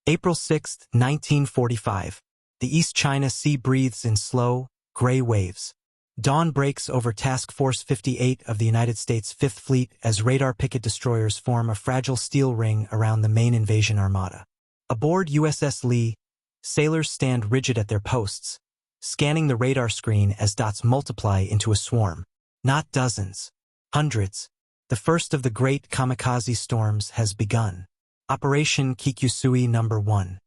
April 6, 1945. The East China Sea breathes in slow, gray waves. Dawn breaks over Task Force 58 of the United States Fifth Fleet as radar picket destroyers form a fragile steel ring around the main invasion armada. Aboard USS Lee, sailors stand rigid at their posts, scanning the radar screen as dots multiply into a swarm. Not dozens, hundreds. The first of the great Kamikaze storms has begun. Operation Kikusui No. 1.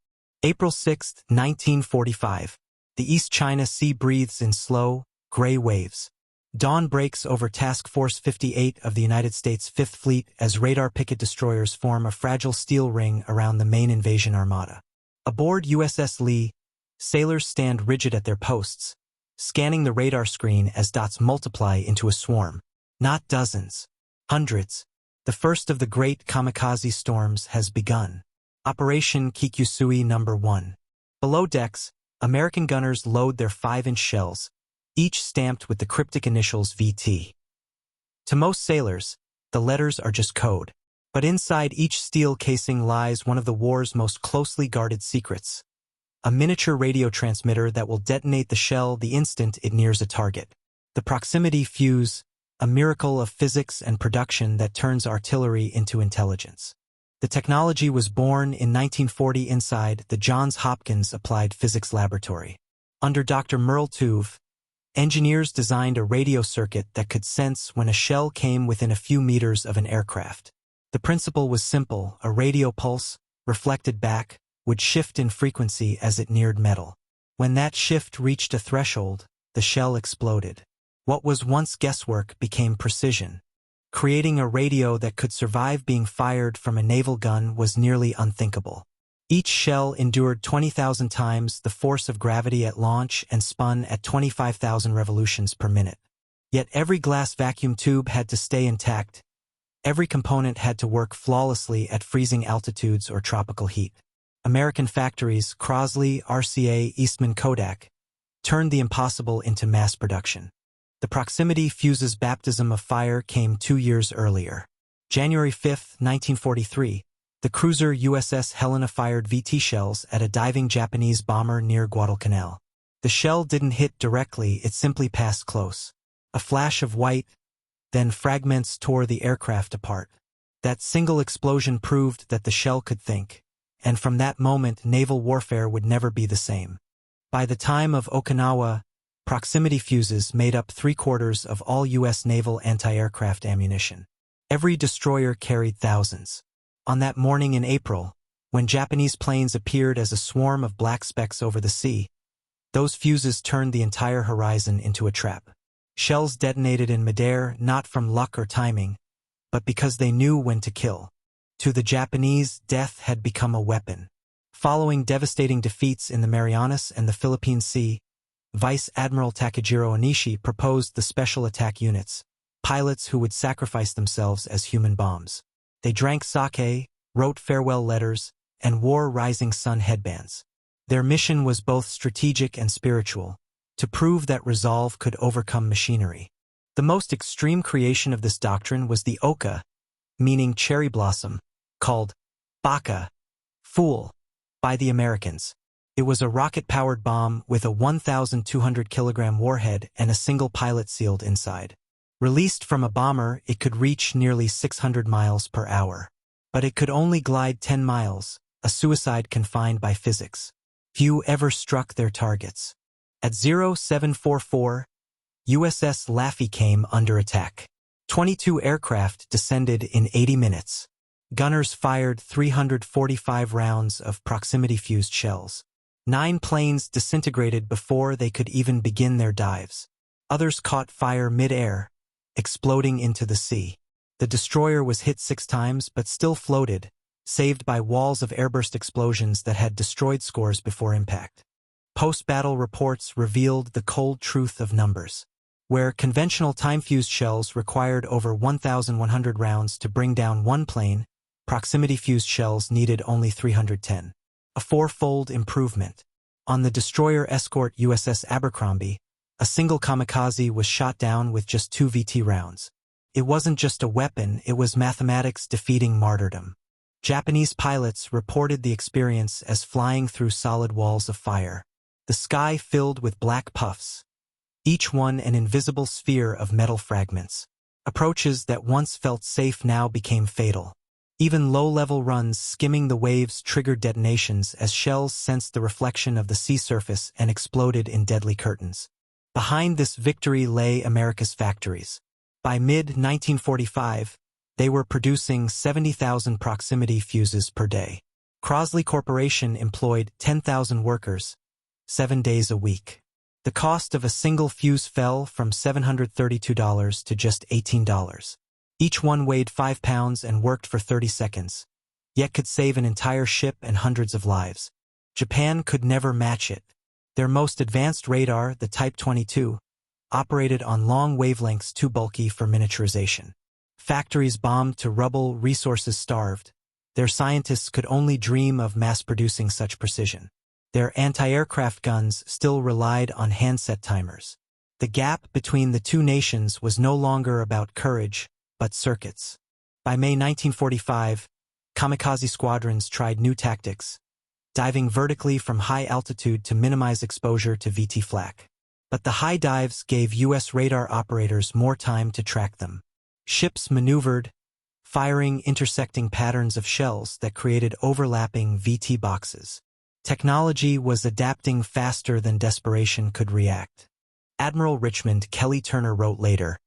April 6, 1945. The East China Sea breathes in slow, gray waves. Dawn breaks over Task Force 58 of the United States Fifth Fleet as radar picket destroyers form a fragile steel ring around the main invasion armada. Aboard USS Lee, sailors stand rigid at their posts, scanning the radar screen as dots multiply into a swarm. Not dozens, hundreds. The first of the great Kamikaze storms has begun. Operation Kikusui No. 1. Below decks, American gunners load their 5-inch shells, each stamped with the cryptic initials VT. To most sailors, the letters are just code. But inside each steel casing lies one of the war's most closely guarded secrets. A miniature radio transmitter that will detonate the shell the instant it nears a target. The proximity fuse, a miracle of physics and production that turns artillery into intelligence. The technology was born in 1940 inside the Johns Hopkins Applied Physics Laboratory. Under Dr. Merle Tuve, engineers designed a radio circuit that could sense when a shell came within a few meters of an aircraft. The principle was simple: a radio pulse, reflected back, would shift in frequency as it neared metal. When that shift reached a threshold, the shell exploded. What was once guesswork became precision. Creating a radio that could survive being fired from a naval gun was nearly unthinkable. Each shell endured 20,000 times the force of gravity at launch and spun at 25,000 revolutions per minute. Yet every glass vacuum tube had to stay intact. Every component had to work flawlessly at freezing altitudes or tropical heat. American factories, Crosley, RCA, Eastman, Kodak, turned the impossible into mass production. The proximity fuse's baptism of fire came 2 years earlier. January 5, 1943, the cruiser USS Helena fired VT shells at a diving Japanese bomber near Guadalcanal. The shell didn't hit directly, it simply passed close. A flash of white, then fragments tore the aircraft apart. That single explosion proved that the shell could think, and from that moment naval warfare would never be the same. By the time of Okinawa, proximity fuses made up 3/4 of all U.S. naval anti-aircraft ammunition. Every destroyer carried thousands. On that morning in April, when Japanese planes appeared as a swarm of black specks over the sea, those fuses turned the entire horizon into a trap. Shells detonated in midair not from luck or timing, but because they knew when to kill. To the Japanese, death had become a weapon. Following devastating defeats in the Marianas and the Philippine Sea, Vice Admiral Takejiro Onishi proposed the Special Attack Units, pilots who would sacrifice themselves as human bombs. They drank sake, wrote farewell letters, and wore rising sun headbands. Their mission was both strategic and spiritual, to prove that resolve could overcome machinery. The most extreme creation of this doctrine was the oka, meaning cherry blossom, called baka, fool, by the Americans. It was a rocket-powered bomb with a 1,200-kilogram warhead and a single pilot sealed inside. Released from a bomber, it could reach nearly 600 miles per hour. But it could only glide 10 miles, a suicide confined by physics. Few ever struck their targets. At 0744, USS Laffey came under attack. 22 aircraft descended in 80 minutes. Gunners fired 345 rounds of proximity-fused shells. 9 planes disintegrated before they could even begin their dives. Others caught fire mid-air, exploding into the sea. The destroyer was hit 6 times but still floated, saved by walls of airburst explosions that had destroyed scores before impact. Post-battle reports revealed the cold truth of numbers. Where conventional time-fused shells required over 1,100 rounds to bring down one plane, proximity-fused shells needed only 310. A 4-fold improvement. On the destroyer escort USS Abercrombie, a single kamikaze was shot down with just 2 VT rounds. It wasn't just a weapon, it was mathematics defeating martyrdom. Japanese pilots reported the experience as flying through solid walls of fire. The sky filled with black puffs, each one an invisible sphere of metal fragments. Approaches that once felt safe now became fatal. Even low-level runs skimming the waves triggered detonations as shells sensed the reflection of the sea surface and exploded in deadly curtains. Behind this victory lay America's factories. By mid-1945, they were producing 70,000 proximity fuses per day. Crosley Corporation employed 10,000 workers, 7 days a week. The cost of a single fuse fell from $732 to just $18. Each one weighed 5 pounds and worked for 30 seconds, yet could save an entire ship and hundreds of lives. Japan could never match it. Their most advanced radar, the Type 22, operated on long wavelengths too bulky for miniaturization. Factories bombed to rubble, resources starved. Their scientists could only dream of mass-producing such precision. Their anti-aircraft guns still relied on handset timers. The gap between the two nations was no longer about courage, but circuits. By May 1945, kamikaze squadrons tried new tactics, diving vertically from high altitude to minimize exposure to VT flak. But the high dives gave U.S. radar operators more time to track them. Ships maneuvered, firing intersecting patterns of shells that created overlapping VT boxes. Technology was adapting faster than desperation could react. Admiral Richmond Kelly Turner wrote later,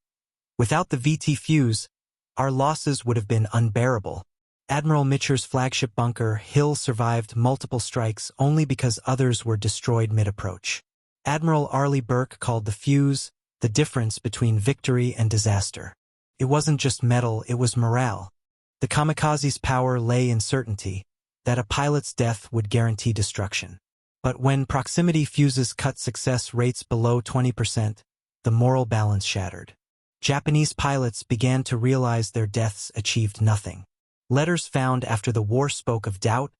"Without the VT fuse, our losses would have been unbearable." Admiral Mitcher's flagship bunker Hill survived multiple strikes only because others were destroyed mid-approach. Admiral Arleigh Burke called the fuse the difference between victory and disaster. It wasn't just metal, it was morale. The kamikaze's power lay in certainty that a pilot's death would guarantee destruction. But when proximity fuses cut success rates below 20%, the moral balance shattered. Japanese pilots began to realize their deaths achieved nothing. Letters found after the war spoke of doubt,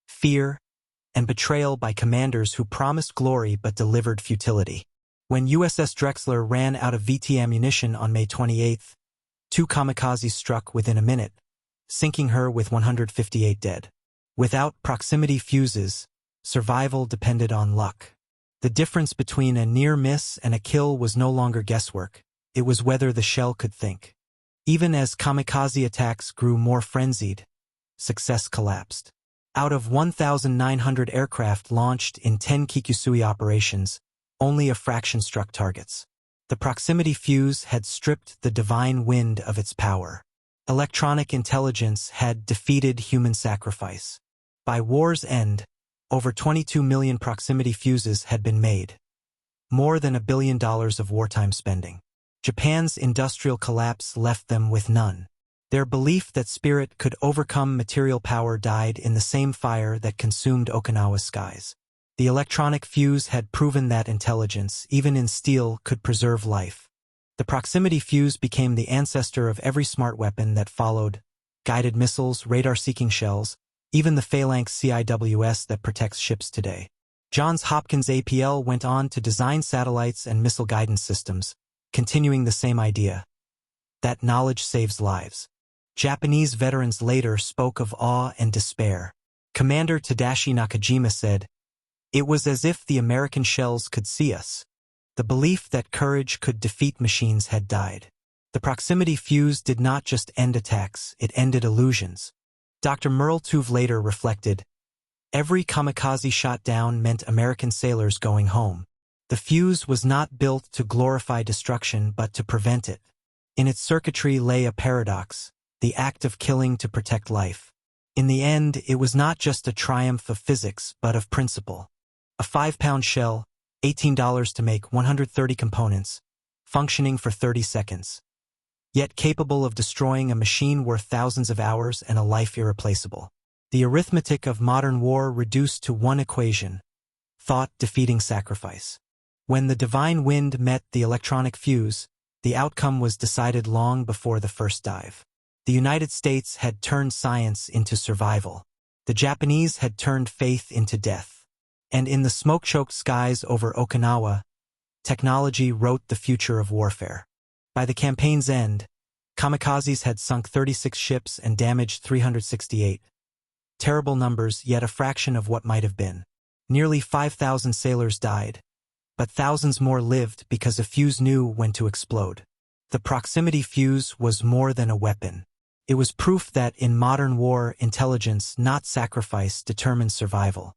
fear, and betrayal by commanders who promised glory but delivered futility. When USS Drexler ran out of VT ammunition on May 28, 2 kamikazes struck within a minute, sinking her with 158 dead. Without proximity fuses, survival depended on luck. The difference between a near miss and a kill was no longer guesswork, it was whether the shell could think. Even as kamikaze attacks grew more frenzied, success collapsed. Out of 1,900 aircraft launched in 10 Kikusui operations, only a fraction struck targets. The proximity fuse had stripped the divine wind of its power. Electronic intelligence had defeated human sacrifice. By war's end, over 22 million proximity fuses had been made. More than $1 billion of wartime spending. Japan's industrial collapse left them with none. Their belief that spirit could overcome material power died in the same fire that consumed Okinawa's skies. The electronic fuse had proven that intelligence, even in steel, could preserve life. The proximity fuse became the ancestor of every smart weapon that followed: guided missiles, radar-seeking shells, even the phalanx CIWS that protects ships today. Johns Hopkins APL went on to design satellites and missile guidance systems, continuing the same idea: that knowledge saves lives. Japanese veterans later spoke of awe and despair. Commander Tadashi Nakajima said, "It was as if the American shells could see us." The belief that courage could defeat machines had died. The proximity fuse did not just end attacks, it ended illusions. Dr. Merle Tuve later reflected, "Every kamikaze shot down meant American sailors going home. The fuse was not built to glorify destruction but to prevent it. In its circuitry lay a paradox, the act of killing to protect life. In the end, it was not just a triumph of physics but of principle. A 5-pound shell, $18 to make 130 components, functioning for 30 seconds. Yet capable of destroying a machine worth thousands of hours and a life irreplaceable. The arithmetic of modern war reduced to one equation: thought defeating sacrifice. When the divine wind met the electronic fuse, the outcome was decided long before the first dive. The United States had turned science into survival. The Japanese had turned faith into death. And in the smoke-choked skies over Okinawa, technology wrote the future of warfare. By the campaign's end, kamikazes had sunk 36 ships and damaged 368, Terrible numbers, yet a fraction of what might have been. Nearly 5,000 sailors died, but thousands more lived because a fuse knew when to explode. The proximity fuse was more than a weapon. It was proof that in modern war, intelligence, not sacrifice, determines survival.